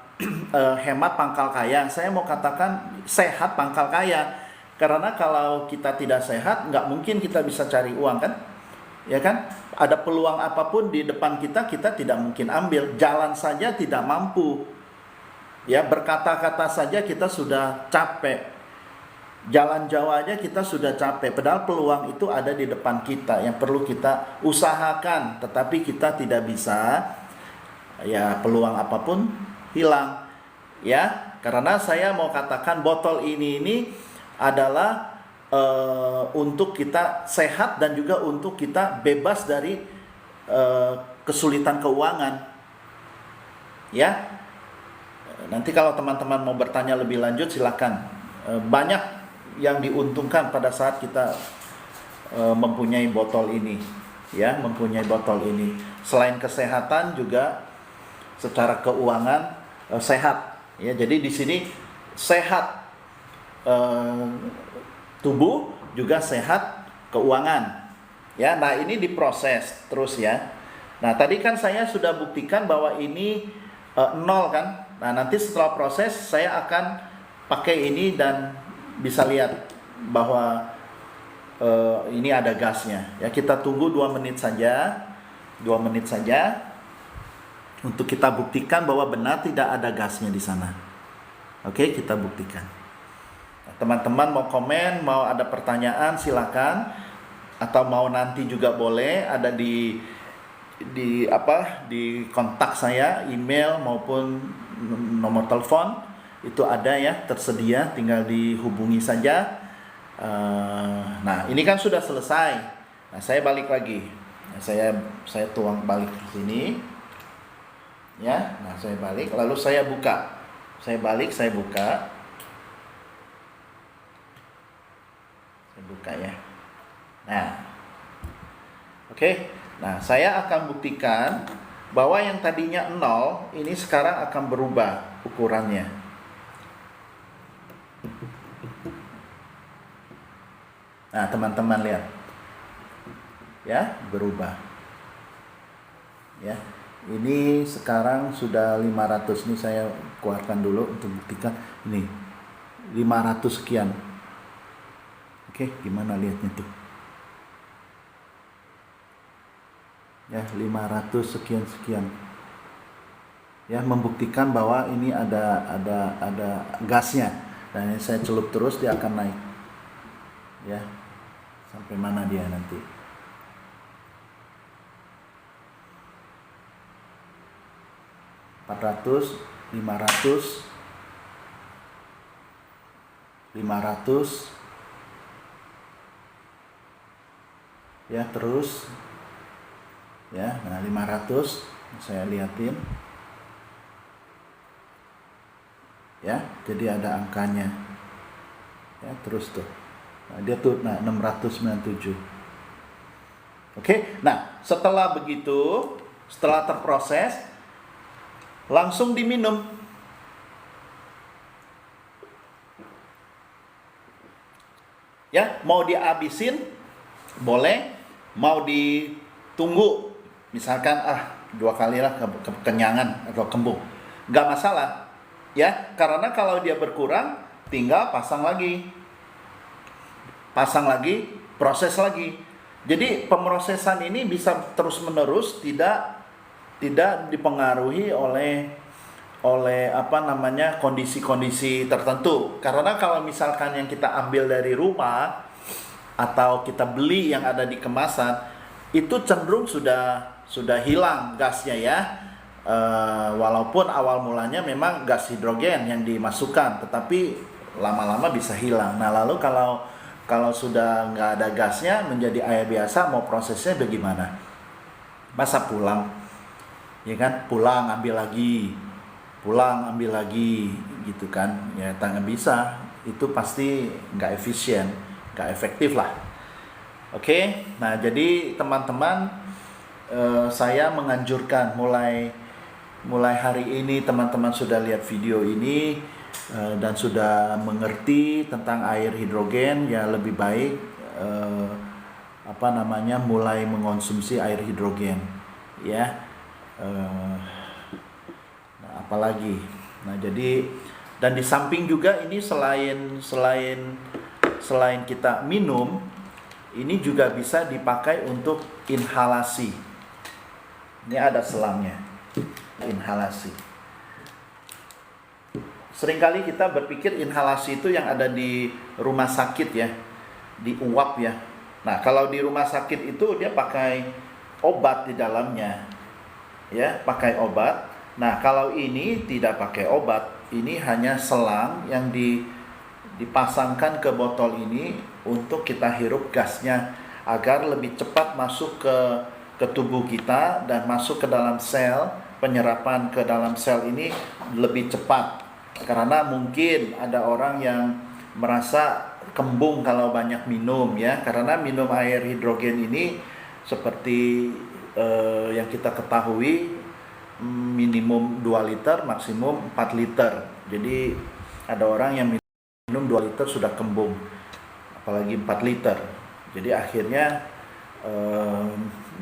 hemat pangkal kaya. Saya mau katakan sehat pangkal kaya, karena kalau kita tidak sehat nggak mungkin kita bisa cari uang kan, ya kan? Ada peluang apapun di depan kita tidak mungkin ambil. Jalan saja tidak mampu, ya, berkata-kata saja kita sudah capek, jalan jauh aja kita sudah capek, padahal peluang itu ada di depan kita yang perlu kita usahakan, tetapi kita tidak bisa, ya, peluang apapun hilang, ya, Karena saya mau katakan botol ini adalah untuk kita sehat dan juga untuk kita bebas dari kesulitan keuangan. Ya. Nanti kalau teman-teman mau bertanya lebih lanjut silakan. Banyak yang diuntungkan pada saat kita mempunyai botol ini, ya, mempunyai botol ini. Selain kesehatan juga secara keuangan sehat, ya. Jadi di sini sehat tubuh juga sehat keuangan, ya. Nah, ini diproses terus, ya. Nah, tadi kan saya sudah buktikan bahwa ini 0 kan. Nah, nanti setelah proses saya akan pakai ini dan bisa lihat bahwa ini ada gasnya. Ya, kita tunggu 2 menit saja. 2 menit saja untuk kita buktikan bahwa benar tidak ada gasnya di sana. Oke, kita buktikan. Nah, teman-teman mau komen, mau ada pertanyaan silakan, atau mau nanti juga boleh, ada di kontak saya, email maupun nomor telepon itu ada, ya, tersedia, tinggal dihubungi saja. Nah, ini kan sudah selesai. Nah, saya balik lagi. Nah, saya tuang balik ke sini. Ya, nah saya balik, lalu saya buka. Saya balik, saya buka. Saya buka, ya. Nah. Oke. Nah, saya akan buktikan bahwa yang tadinya 0 ini sekarang akan berubah ukurannya. Nah, teman-teman lihat. Ya, berubah. Ya. Ini sekarang sudah 500. Ini saya keluarkan dulu untuk buktikan. Ini 500 sekian. Oke, gimana lihatnya tuh? Ya, 500 sekian. Ya, membuktikan bahwa ini ada gasnya. Dan ini saya celup terus, dia akan naik. Ya. Sampai mana dia nanti? $400, $500, $500. Ya, terus. Ya, nah 500 saya lihatin. Ya, jadi ada angkanya. Ya, terus tuh. Nah, dia tuh 697. Oke, nah setelah begitu, setelah terproses, langsung diminum. Ya, mau dihabisin boleh, mau ditunggu, misalkan 2 kali lah kekenyangan atau kembung, nggak masalah. Ya, karena kalau dia berkurang, tinggal pasang lagi, proses lagi. Jadi pemrosesan ini bisa terus menerus, tidak dipengaruhi oleh kondisi-kondisi tertentu. Karena kalau misalkan yang kita ambil dari rumah atau kita beli yang ada di kemasan, itu cenderung sudah hilang gasnya, ya. Walaupun awal mulanya memang gas hidrogen yang dimasukkan, tetapi lama-lama bisa hilang. Nah, lalu kalau sudah nggak ada gasnya, menjadi air biasa, mau prosesnya bagaimana? Masa pulang, ya kan? Pulang ambil lagi, gitu kan? Ya, tangan bisa. Itu pasti nggak efisien, nggak efektif lah. Oke, nah jadi teman-teman, saya menganjurkan mulai hari ini teman-teman sudah lihat video ini dan sudah mengerti tentang air hidrogen, ya lebih baik mulai mengonsumsi air hidrogen, ya. Nah, apalagi, nah jadi, dan di samping juga ini selain kita minum, ini juga bisa dipakai untuk inhalasi. Ini ada selangnya, inhalasi. Seringkali kita berpikir inhalasi itu yang ada di rumah sakit, ya, di uap, ya. Nah, kalau di rumah sakit itu dia pakai obat di dalamnya, ya, pakai obat. Nah, kalau ini tidak pakai obat, ini hanya selang yang dipasangkan ke botol ini untuk kita hirup gasnya agar lebih cepat masuk ke tubuh kita dan masuk ke dalam sel. Penyerapan ke dalam sel ini lebih cepat, karena mungkin ada orang yang merasa kembung kalau banyak minum, ya, karena minum air hidrogen ini seperti yang kita ketahui minimum 2 liter, maksimum 4 liter. Jadi ada orang yang minum 2 liter sudah kembung, apalagi 4 liter. Jadi akhirnya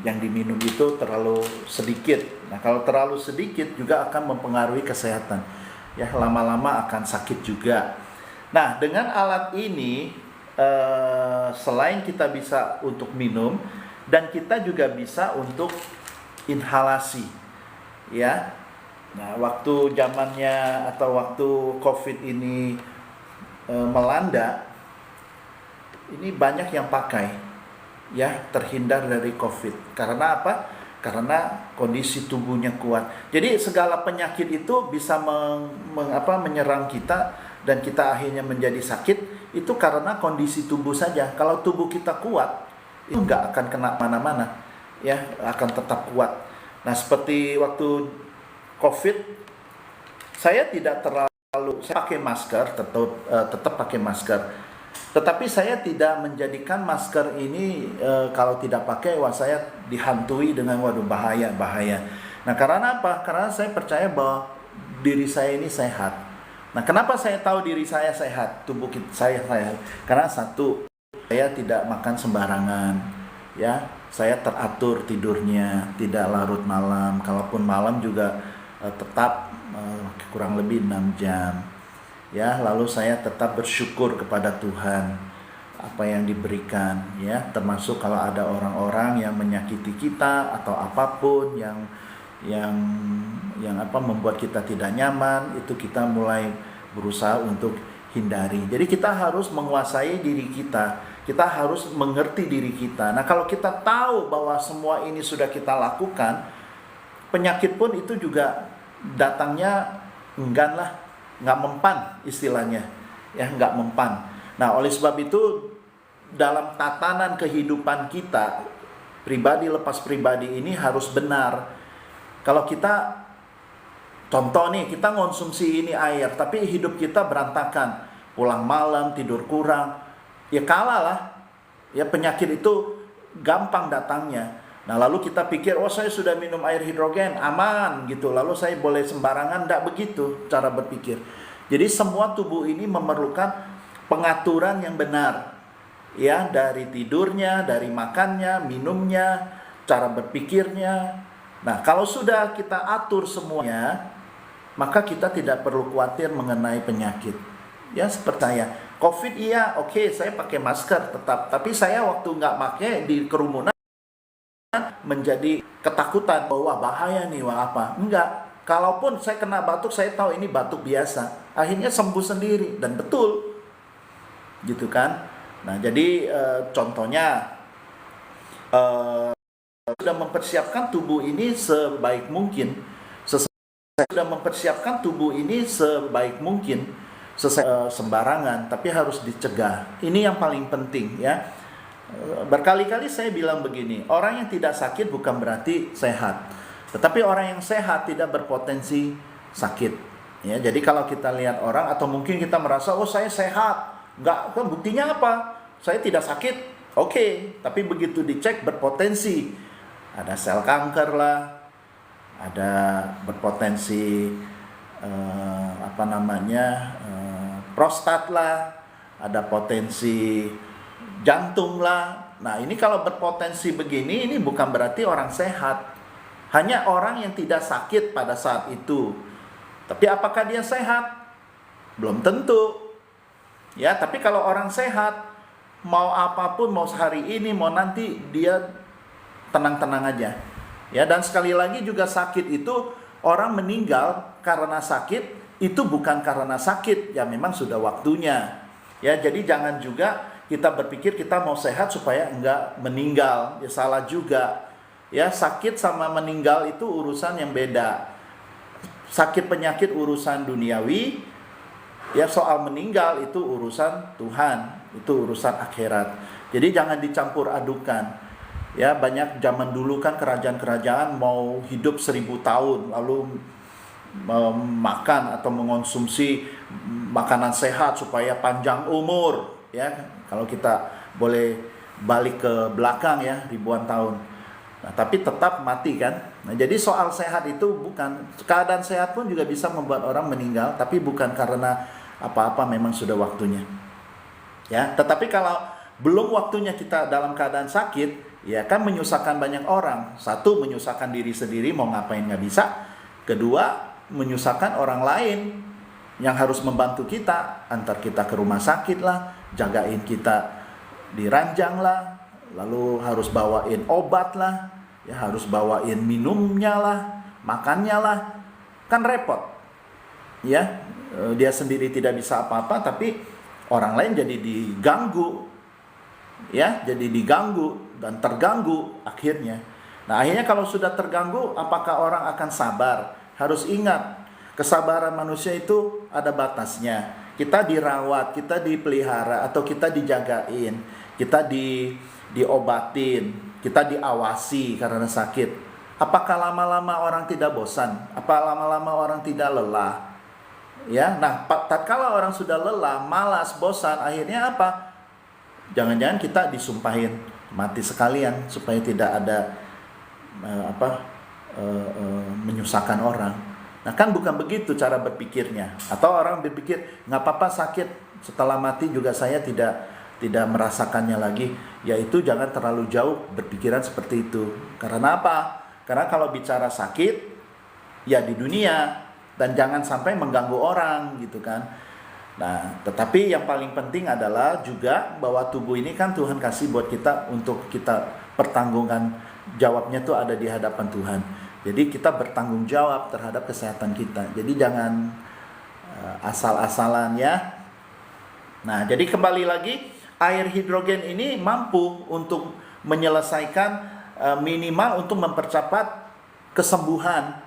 yang diminum itu terlalu sedikit. Nah, kalau terlalu sedikit juga akan mempengaruhi kesehatan. Ya, lama-lama akan sakit juga. Nah, dengan alat ini selain kita bisa untuk minum, dan kita juga bisa untuk inhalasi. Ya. Nah, waktu zamannya atau waktu COVID ini melanda, ini banyak yang pakai, ya, terhindar dari COVID. Karena apa? Karena kondisi tubuhnya kuat. Jadi segala penyakit itu bisa menyerang kita dan kita akhirnya menjadi sakit, itu karena kondisi tubuh saja. Kalau tubuh kita kuat, itu nggak akan kena mana-mana, ya, akan tetap kuat. Nah, seperti waktu COVID, saya tidak terlalu, saya pakai masker, tetap pakai masker. Tetapi saya tidak menjadikan masker ini kalau tidak pakai, wah, saya dihantui dengan waduh bahaya. Nah, karena apa? Karena saya percaya bahwa diri saya ini sehat. Nah, kenapa saya tahu diri saya sehat, tubuh saya sehat? Karena satu, saya tidak makan sembarangan, ya. Saya teratur tidurnya, tidak larut malam. Kalaupun malam juga tetap kurang lebih 6 jam. Ya, lalu saya tetap bersyukur kepada Tuhan apa yang diberikan, ya, termasuk kalau ada orang-orang yang menyakiti kita atau apapun yang membuat kita tidak nyaman, itu kita mulai berusaha untuk hindari. Jadi kita harus menguasai diri kita. Kita harus mengerti diri kita. Nah, kalau kita tahu bahwa semua ini sudah kita lakukan, penyakit pun itu juga datangnya enggan lah, nggak mempan istilahnya, ya, nggak mempan. Nah, oleh sebab itu dalam tatanan kehidupan kita pribadi lepas pribadi ini harus benar. Kalau kita contoh nih, kita konsumsi ini air tapi hidup kita berantakan, pulang malam, tidur kurang, ya kalah lah, ya, penyakit itu gampang datangnya. Nah, lalu kita pikir, oh, saya sudah minum air hidrogen, aman gitu, lalu saya boleh sembarangan. Tidak begitu cara berpikir. Jadi semua tubuh ini memerlukan pengaturan yang benar, ya, dari tidurnya, dari makannya, minumnya, cara berpikirnya. Nah, kalau sudah kita atur semuanya, maka kita tidak perlu khawatir mengenai penyakit. Ya, seperti saya, COVID iya, oke, saya pakai masker tetap, tapi saya waktu nggak pakai di kerumunan menjadi ketakutan, oh, wah, bahaya nih, wah, apa. Enggak, kalaupun saya kena batuk, saya tahu ini batuk biasa, akhirnya sembuh sendiri, dan betul gitu kan. Nah, jadi contohnya sudah mempersiapkan tubuh ini sebaik mungkin, sembarangan, tapi harus dicegah. Ini yang paling penting, ya. Berkali-kali saya bilang begini, orang yang tidak sakit bukan berarti sehat, tetapi orang yang sehat tidak berpotensi sakit, ya. Jadi kalau kita lihat orang, atau mungkin kita merasa, oh, saya sehat, enggak, buktinya apa? Saya tidak sakit, oke, tapi begitu dicek berpotensi, ada sel kanker lah, ada berpotensi prostat lah, ada potensi jantung lah. Nah, ini kalau berpotensi begini, ini bukan berarti orang sehat. Hanya orang yang tidak sakit pada saat itu. Tapi apakah dia sehat? Belum tentu. Ya, tapi kalau orang sehat, mau apapun, mau hari ini, mau nanti, dia tenang-tenang aja. Ya, dan sekali lagi juga sakit itu, orang meninggal karena sakit, itu bukan karena sakit, ya memang sudah waktunya. Ya, jadi jangan juga kita berpikir kita mau sehat supaya enggak meninggal, ya salah juga. Ya, sakit sama meninggal itu urusan yang beda. sakit penyakit urusan duniawi, ya soal meninggal itu urusan Tuhan, itu urusan akhirat. Jadi jangan dicampur adukan. Ya, banyak zaman dulu kan kerajaan-kerajaan mau hidup 1000 tahun lalu makan atau mengonsumsi makanan sehat supaya panjang umur, ya. Kalau kita boleh balik ke belakang ya, ribuan tahun. Nah, tapi tetap mati kan. Nah, jadi soal sehat itu bukan, keadaan sehat pun juga bisa membuat orang meninggal, tapi bukan karena apa-apa, memang sudah waktunya. Ya, tetapi kalau belum waktunya kita dalam keadaan sakit, ya kan menyusahkan banyak orang. Satu, menyusahkan diri sendiri, mau ngapain nggak bisa. Kedua, menyusahkan orang lain yang harus membantu kita, antar kita ke rumah sakit lah, jagain kita di ranjang lah, lalu harus bawain obat lah, ya harus bawain minumnya lah, makannya lah, kan repot. Ya, dia sendiri tidak bisa apa-apa, tapi orang lain jadi diganggu, ya, jadi diganggu dan terganggu akhirnya. Nah, akhirnya kalau sudah terganggu, apakah orang akan sabar? Harus ingat, kesabaran manusia itu ada batasnya. Kita dirawat, kita dipelihara, atau kita dijagain, kita diobatin, kita diawasi karena sakit. Apakah lama-lama orang tidak bosan? Apa lama-lama orang tidak lelah? Ya, nah, tatkala orang sudah lelah, malas, bosan, akhirnya apa? Jangan-jangan kita disumpahin mati sekalian supaya tidak ada menyusahkan orang. Nah, kan bukan begitu cara berpikirnya. Atau orang berpikir nggak apa-apa sakit, setelah mati juga saya tidak merasakannya lagi. Yaitu jangan terlalu jauh berpikiran seperti itu. Karena apa? Karena kalau bicara sakit ya di dunia, dan jangan sampai mengganggu orang gitu kan. Nah, tetapi yang paling penting adalah juga bahwa tubuh ini kan Tuhan kasih buat kita untuk kita pertanggungan jawabnya tuh ada di hadapan Tuhan. Jadi kita bertanggung jawab terhadap kesehatan kita. Jadi jangan asal-asalan ya. Nah, jadi kembali lagi, air hidrogen ini mampu untuk menyelesaikan minimal untuk mempercepat kesembuhan.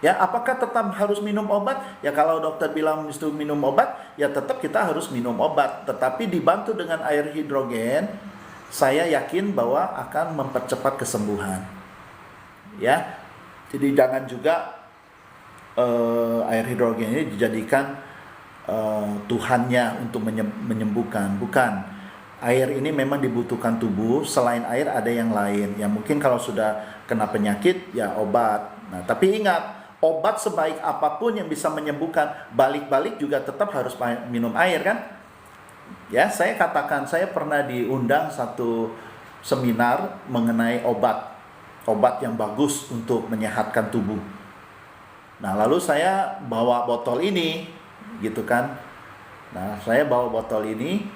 Ya, apakah tetap harus minum obat? Ya, kalau dokter bilang mesti minum obat, ya tetap kita harus minum obat. Tetapi dibantu dengan air hidrogen, saya yakin bahwa akan mempercepat kesembuhan. Ya, jadi jangan juga air hidrogen ini dijadikan Tuhannya untuk menyembuhkan. Bukan. Air ini memang dibutuhkan tubuh. Selain air ada yang lain. Ya mungkin kalau sudah kena penyakit, ya obat. Nah, tapi ingat, obat sebaik apapun yang bisa menyembuhkan, balik-balik juga tetap harus minum air kan? Ya, saya katakan, saya pernah diundang satu seminar mengenai obat yang bagus untuk menyehatkan tubuh. Nah, lalu saya bawa botol ini, gitu kan? Nah, saya bawa botol ini,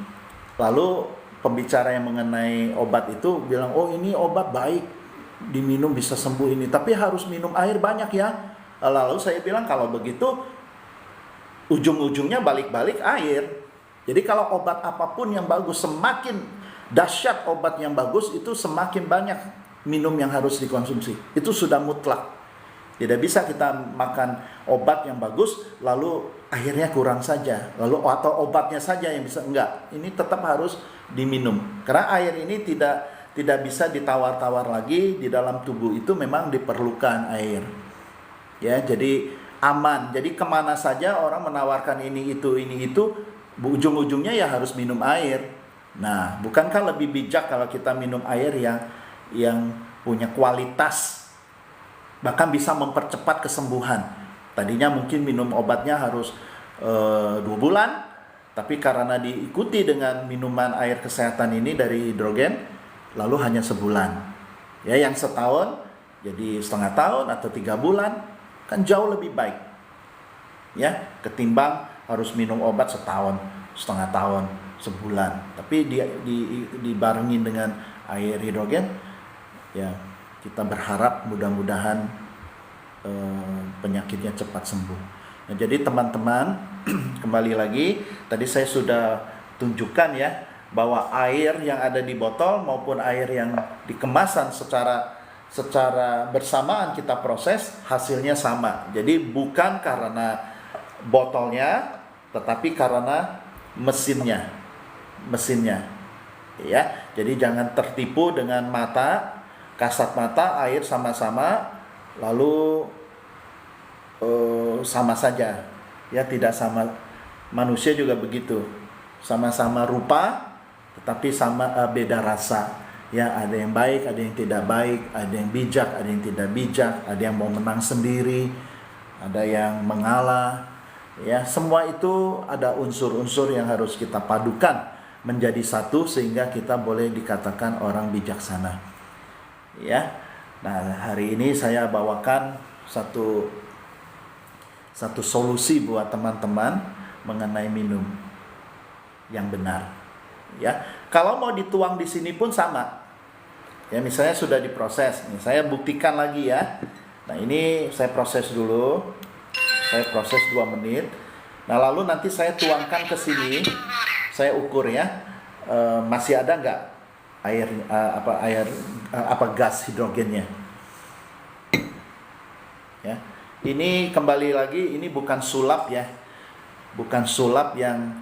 lalu pembicara yang mengenai obat itu bilang, oh ini obat baik, diminum bisa sembuh ini, tapi harus minum air banyak ya. Lalu saya bilang kalau begitu ujung-ujungnya balik-balik air. Jadi kalau obat apapun yang bagus, semakin dahsyat obat yang bagus itu semakin banyak minum yang harus dikonsumsi. Itu sudah mutlak. Tidak bisa kita makan obat yang bagus lalu akhirnya kurang saja. Lalu atau obatnya saja yang bisa, enggak. Ini tetap harus diminum. Karena air ini tidak bisa ditawar-tawar lagi, di dalam tubuh itu memang diperlukan air. Ya, jadi aman. Jadi kemana saja orang menawarkan ini itu, ujung-ujungnya ya harus minum air. Nah, bukankah lebih bijak kalau kita minum air yang punya kualitas, bahkan bisa mempercepat kesembuhan. Tadinya mungkin minum obatnya harus 2 bulan, tapi karena diikuti dengan minuman air kesehatan ini dari hidrogen, lalu hanya sebulan. Ya, yang setahun jadi setengah tahun atau 3 bulan. Kan jauh lebih baik ya, ketimbang harus minum obat setahun, setengah tahun, sebulan. Tapi dibarengin dengan air hidrogen, ya kita berharap mudah-mudahan penyakitnya cepat sembuh. Nah, jadi teman-teman, kembali lagi, tadi saya sudah tunjukkan ya, bahwa air yang ada di botol maupun air yang dikemasan secara secara bersamaan kita proses, hasilnya sama. Jadi bukan karena botolnya, tetapi karena mesinnya. Ya, jadi jangan tertipu dengan mata, kasat mata, air sama-sama, lalu sama saja. Ya, tidak sama. Manusia juga begitu, sama-sama rupa, tetapi beda rasa. Ya, ada yang baik, ada yang tidak baik, ada yang bijak, ada yang tidak bijak, ada yang mau menang sendiri, ada yang mengalah. Ya, semua itu ada unsur-unsur yang harus kita padukan menjadi satu sehingga kita boleh dikatakan orang bijaksana. Ya. Nah, hari ini saya bawakan satu solusi buat teman-teman mengenai minum yang benar. Ya, kalau mau dituang di sini pun sama. Ya, misalnya sudah diproses. Nih, saya buktikan lagi ya. Nah, ini saya proses dulu. Saya proses 2 menit. Nah, lalu nanti saya tuangkan ke sini. Saya ukur ya. Masih ada nggak gas hidrogennya? Ya. Ini kembali lagi, ini bukan sulap ya. Bukan sulap yang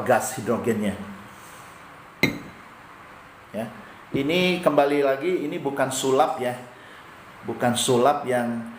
gas hidrogennya. Ya. Ini kembali lagi, ini bukan sulap ya. Bukan sulap yang